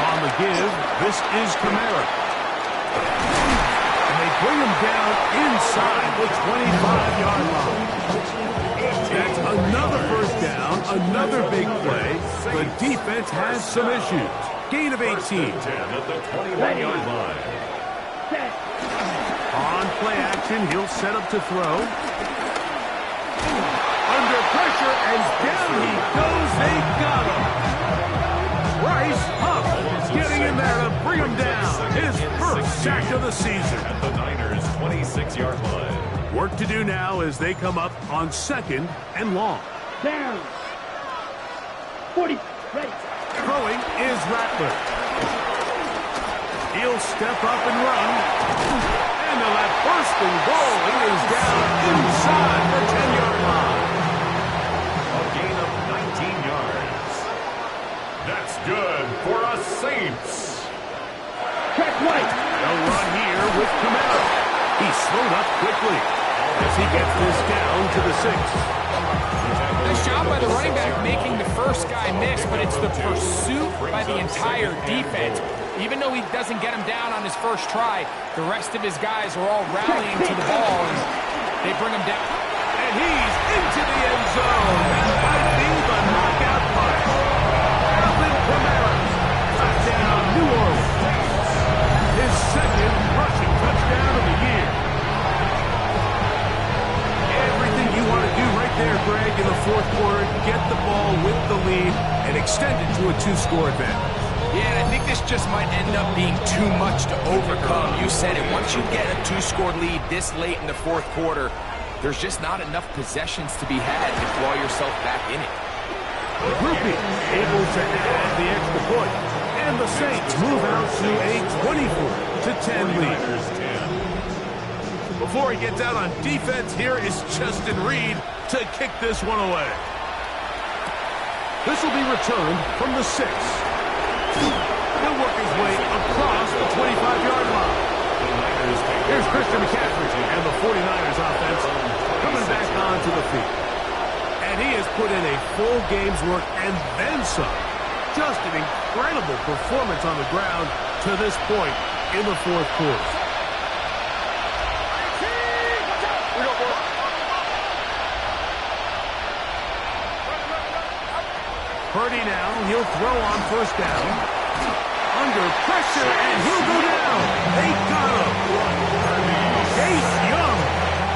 Speaker 1: On the give, this is Kamara. And they bring him down inside the 25-yard line. That's another 1st down, another big play. The defense has some issues. Gain of 18.
Speaker 4: 10 at the 21-yard line.
Speaker 1: On play action, he'll set up to throw. Under pressure, and down he goes. They got him. Bryce Huff getting in there to bring him down. His 1st sack of the season.
Speaker 4: At the Niners' 26-yard line.
Speaker 1: Work to do now as they come up on 2nd and long.
Speaker 3: Down. 40. Ready.
Speaker 1: Throwing is Rattler. He'll step up and run. And they'll have 1st and goal. He is down inside the 10-yard line.
Speaker 4: A gain of 19 yards. That's good for a Saints.
Speaker 3: Track right.
Speaker 1: They'll run here with Kamara. He's slowed up quickly as he gets this down to the 6.
Speaker 2: Nice job by the running back making the first guy miss, but it's the pursuit by the entire defense. Even though he doesn't get him down on his first try, the rest of his guys are all rallying to the ball, and they bring him down.
Speaker 1: And he's into the end zone. That might be the knockout punch. Alvin Kamara, touchdown, New Orleans. His 2nd rushing touchdown of the year. Everything you want to do right there, Greg, in the 4th quarter, get the ball with the lead and extend it to a 2-score advantage.
Speaker 2: Yeah, and I think this just might end up being too much to overcome. You said it. Once you get a 2-score lead this late in the 4th quarter, there's just not enough possessions to be had to claw yourself back in it.
Speaker 1: Groupie able to add the extra point. And the Saints move out to a 24-10 lead. Before he gets out on defense, here is Justin Reed to kick this one away. This will be returned from the 6. He'll work his way across the 25-yard line. Here's Here's Christian McCaffrey and the 49ers offense coming back onto the field. And he has put in a full game's work and then some. Just an incredible performance on the ground to this point in the fourth quarter. Purdy now, he'll throw on first down. Under pressure, and he'll go down. They got him. Chase Young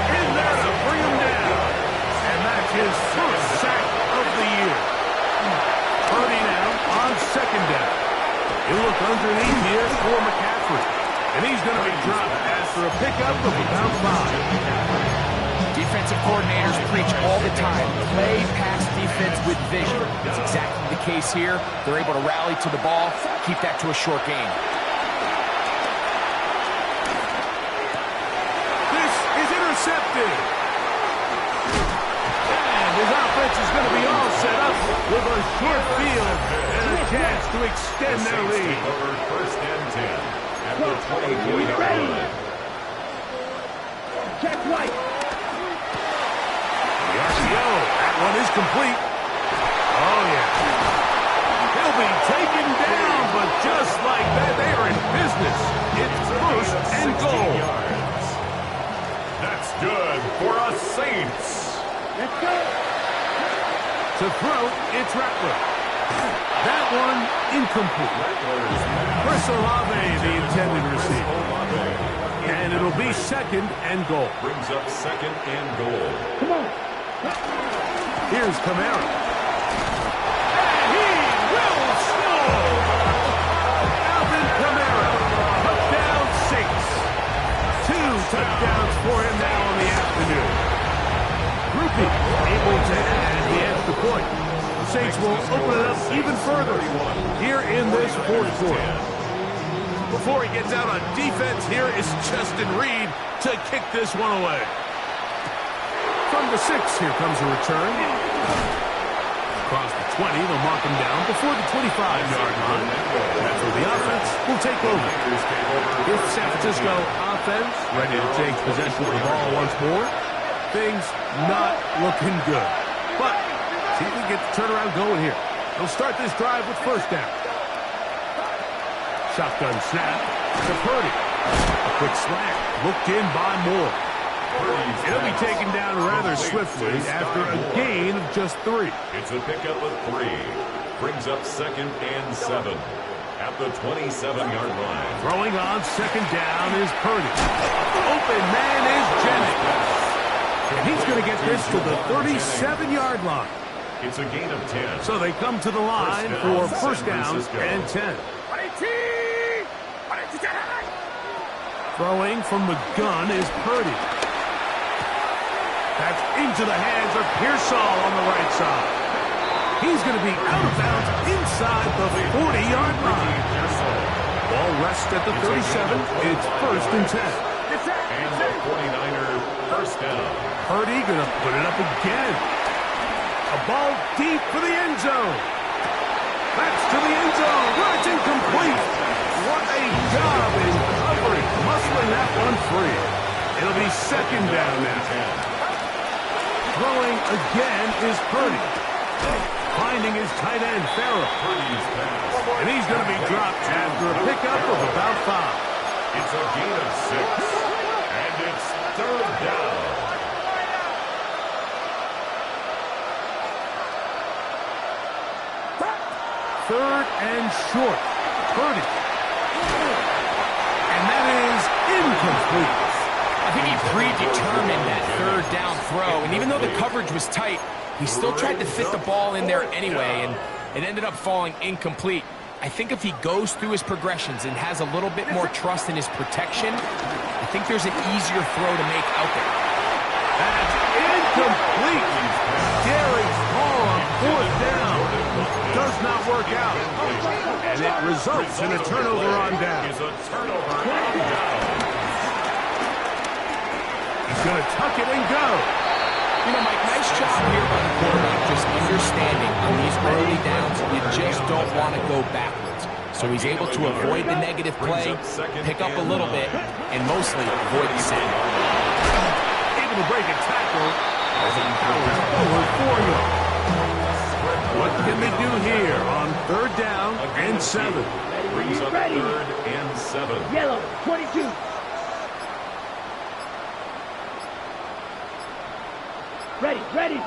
Speaker 1: in there to bring him down. And that's his first sack of the year. Purdy now on second down. He'll look underneath here for McCaffrey. And he's going to be dropped after a pickup of about 5.
Speaker 2: Defensive coordinators preach all the time, play pass defense with vision. It's exactly the case here. They're able to rally to the ball, keep that to a short gain.
Speaker 1: This is intercepted. And his offense is going to be all set up with a short field and a chance to extend their lead.
Speaker 4: Over first and 10 at the 24-yard line.
Speaker 3: Check right.
Speaker 1: That one is complete. Oh, yeah. He'll be taken down, but just like that, they are in business. It's first and goal.
Speaker 4: That's good for us Saints.
Speaker 3: Let's go.
Speaker 1: To throw, it's Rattler. That one incomplete. Chris Olave, the intended receiver. And it'll be second and goal.
Speaker 4: Brings up second and goal.
Speaker 3: Come on.
Speaker 1: Here's Kamara. And he will score! Alvin Kamara, touchdown 6. 2 touchdowns for him now on the afternoon. Groupie able to add the extra point. The Saints will open it up even further here in this fourth quarter. Before he gets out on defense, here is Justin Reed to kick this one away. From the 6, here comes a return. Across the 20, they'll mark him down before the 25-yard line. That's where the offense will take over. If San Francisco offense ready to take possession of the ball once more, things not looking good. But see if we get the turnaround going here. They'll start this drive with first down. Shotgun snap to Purdy. A quick slant looked in by Moore. He'll be taken down rather swiftly after a gain of just 3.
Speaker 4: It's a pickup of 3. Brings up second and 7 at the 27-yard line.
Speaker 1: Throwing on second down is Purdy. Open man is Jennings. And he's going to get this to the 37-yard line.
Speaker 4: It's a gain of 10.
Speaker 1: So they come to the line for first down and 10. Throwing from the gun is Purdy. That's into the hands of Pearsall on the right side. He's going to be out of bounds inside the 40-yard line. Ball rests at the 37. It's first and 10.
Speaker 4: And the 49er first down.
Speaker 1: Purdy going to put it up again. A ball deep for the end zone. That's to the end zone. That's incomplete. What a job in covering, muscling that one free. It'll be second down now. Throwing again is Purdy. Finding his tight end, Farrell. And he's going to be dropped after a pickup of about 5.
Speaker 4: It's a gain of 6. And it's third down.
Speaker 1: Third and short. Purdy. And that is incomplete.
Speaker 2: I think he predetermined that third down throw, and even though the coverage was tight, he still tried to fit the ball in there anyway, and it ended up falling incomplete. I think if he goes through his progressions and has a little bit more trust in his protection, I think there's an easier throw to make out there.
Speaker 1: That's incomplete. Derek Hall on fourth down. Does not work out. And it results in a turnover on down. He's going to tuck it and go.
Speaker 2: You know, Mike, nice job here by the quarterback, just understanding on these early downs, you just don't want to go backwards. So he's able to avoid the negative play, pick up a little bit, and mostly avoid the sack.
Speaker 1: Able to break a tackle as he powers forward 4 yards. What can they do here on 3rd down and 7?
Speaker 4: Brings up
Speaker 3: Ready.
Speaker 4: 3rd and 7.
Speaker 3: Yellow, 22. Ready.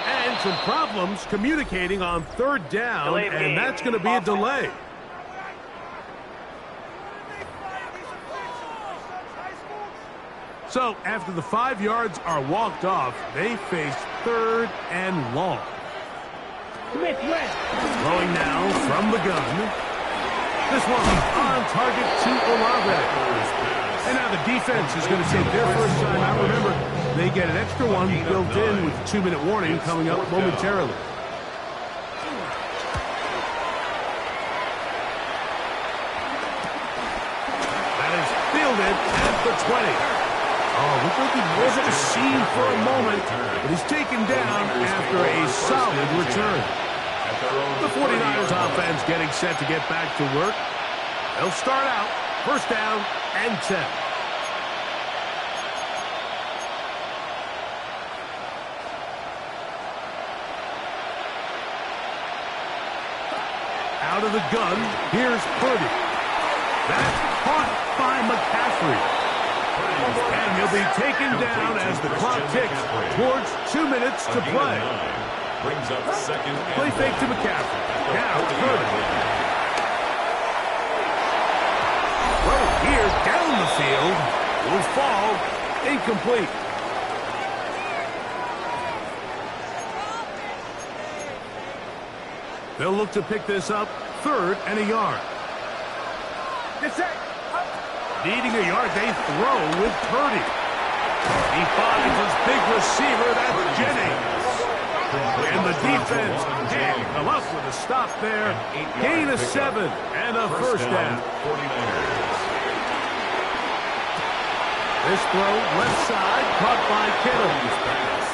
Speaker 1: And some problems communicating on 3rd down, and that's going to be a delay. So after the 5 yards are walked off, they face 3rd and long.
Speaker 3: Smith West.
Speaker 1: Throwing now from the gun. This one on target to Olave. And now the defense is going to take their first time out. Remember, they get an extra one built in with the 2-minute warning coming up momentarily. That is fielded at the 20. Oh, looked like he wasn't seen for a moment, but he's taken down after a solid return. The 49ers offense getting set to get back to work. They'll start out 1st down and 10. Out of the gun, here's Purdy. That's caught by McCaffrey. And he'll be taken down as the clock ticks towards 2 minutes to play.
Speaker 4: Brings up 2nd and
Speaker 1: Play fake to McCaffrey. Now Purdy. Well, here down the field will fall incomplete. They'll look to pick this up 3rd and a yard. Needing a yard, they throw with Purdy. He finds his big receiver, that's Jennings. And the defense can't come up with a stop there. Gain of 7 and a 1st down.
Speaker 4: 49ers.
Speaker 1: This throw left side, caught by Kittle.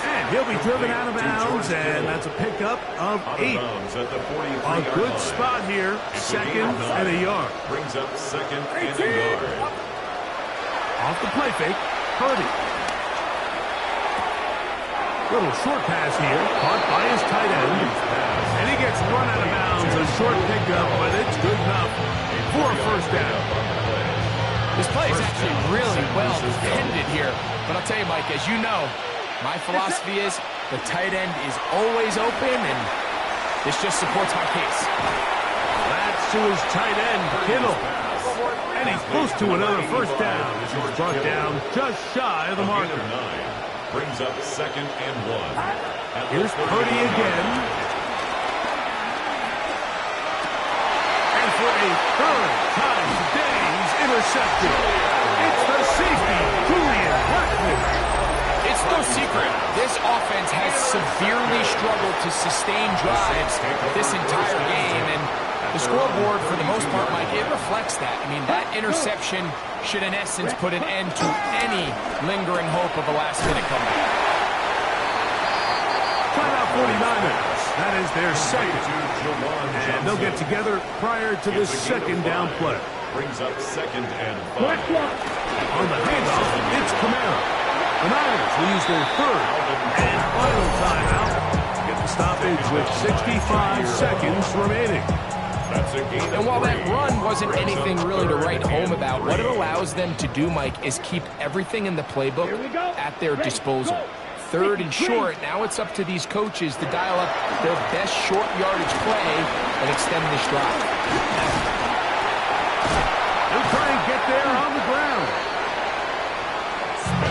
Speaker 1: And he'll be driven out of bounds, and that's a pickup of 8. A good spot here, 2nd and a yard.
Speaker 4: Brings up 2nd and a yard.
Speaker 1: Off the play fake, Purdy. Little short pass here, caught by his tight end. And he gets run out of bounds, a short pickup, but it's good enough for a 1st down.
Speaker 2: This play is actually really well defended here. But I'll tell you, Mike, as you know, my philosophy is the tight end is always open, and this just supports my case.
Speaker 1: That's to his tight end, Kittle. And he's close to another 1st down. This is brought down just shy of the marker.
Speaker 4: Brings up 2nd and 1.
Speaker 1: Here's Purdy again. And for a 3rd time today, he's intercepted. It's the safety, Julian Blackmon.
Speaker 2: It's no secret, this offense has severely struggled to sustain drives this entire game, and the scoreboard, for the most part, Mike, it reflects that. I mean, that interception should, in essence, put an end to any lingering hope of a last-minute comeback.
Speaker 1: Timeout 49ers. That is their 2nd. And they'll get together prior to this 2nd down play.
Speaker 4: Brings up 2nd and 5.
Speaker 1: On the handoff, it's Kamara. The Niners will use their 3rd and final timeout to get the stoppage with 65 seconds remaining.
Speaker 2: And while that run wasn't anything really to write home about, what it allows them to do, Mike, is keep everything in the playbook at their disposal. 3rd and short, now it's up to these coaches to dial up their best short yardage play and extend this drive.
Speaker 1: They'll try and get there on the ground.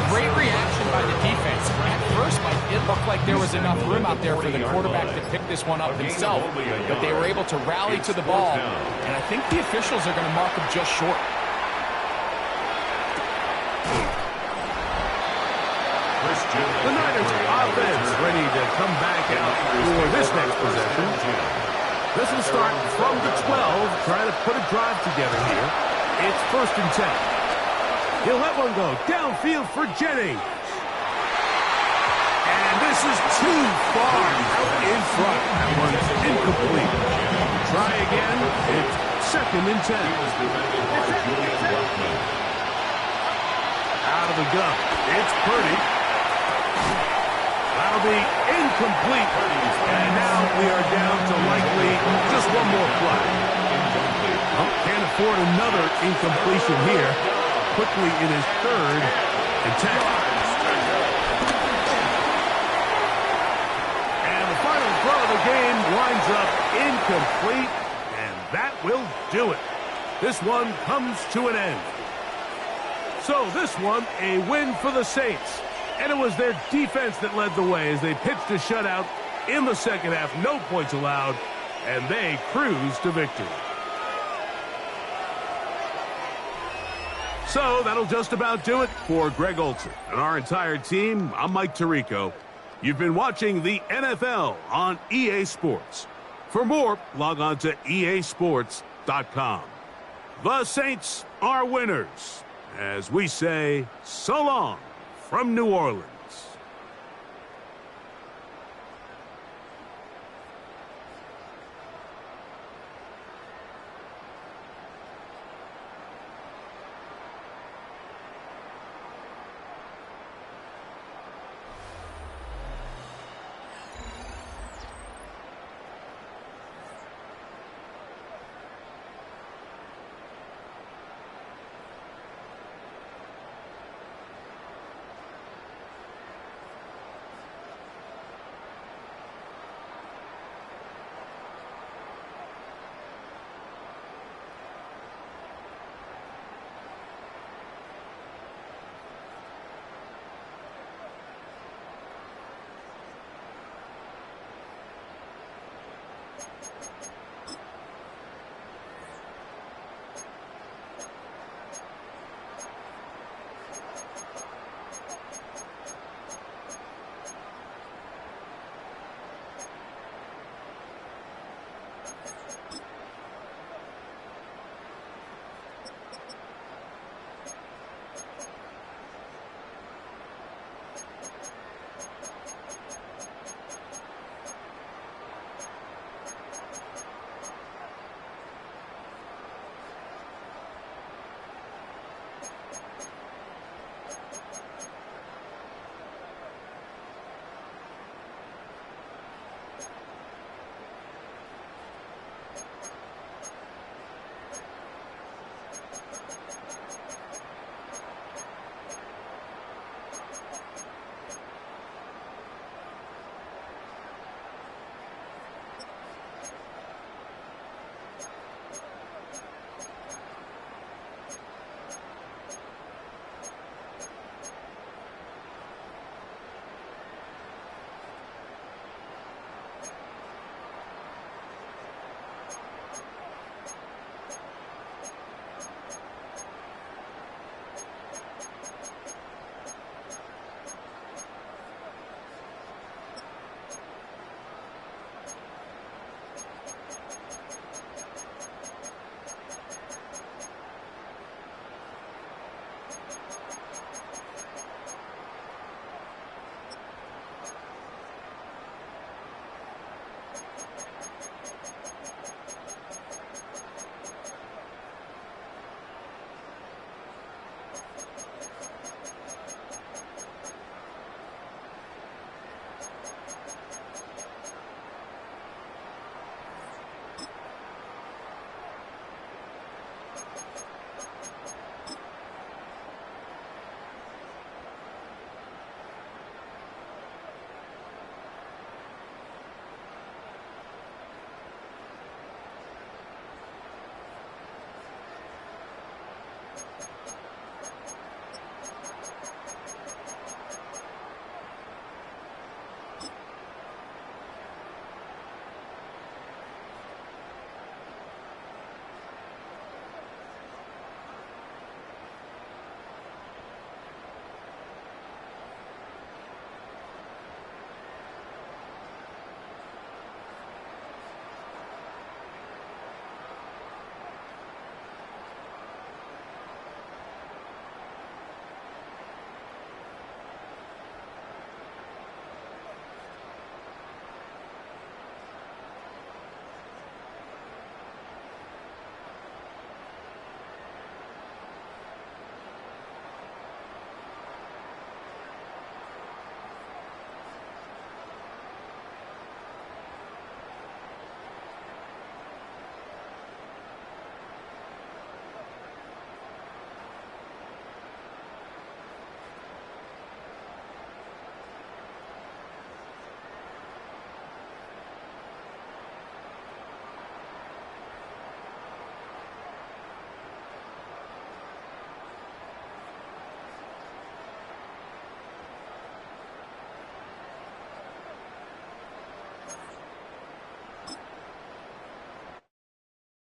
Speaker 2: Great reaction by the defense. At first, Mike, it looked like there was enough room out there for the quarterback to pick this one up himself, but they were able to rally to the ball, and I think the officials are going to mark him just short.
Speaker 1: The Niners offense ready to come back out for this next possession. This will start from the 12, trying to put a drive together here. It's 1st and 10. He'll let one go downfield for Jennings. And this This is too far out in front. That one's incomplete. Try again. It's 2nd and 10. Out of the gun. It's Purdy. That'll be incomplete. And now we are down to likely just one more play. Well, can't afford another incompletion here. Quickly in his 3rd and 10. And the final throw of the game winds up incomplete. And that will do it. This one comes to an end. So this one, a win for the Saints. And it was their defense that led the way as they pitched a shutout in the second half. No points allowed, and they cruised to victory. So that'll just about do it for Greg Olsen and our entire team. I'm Mike Tirico. You've been watching the NFL on EA Sports. For more, log on to easports.com. The Saints are winners, as we say so long from New Orleans.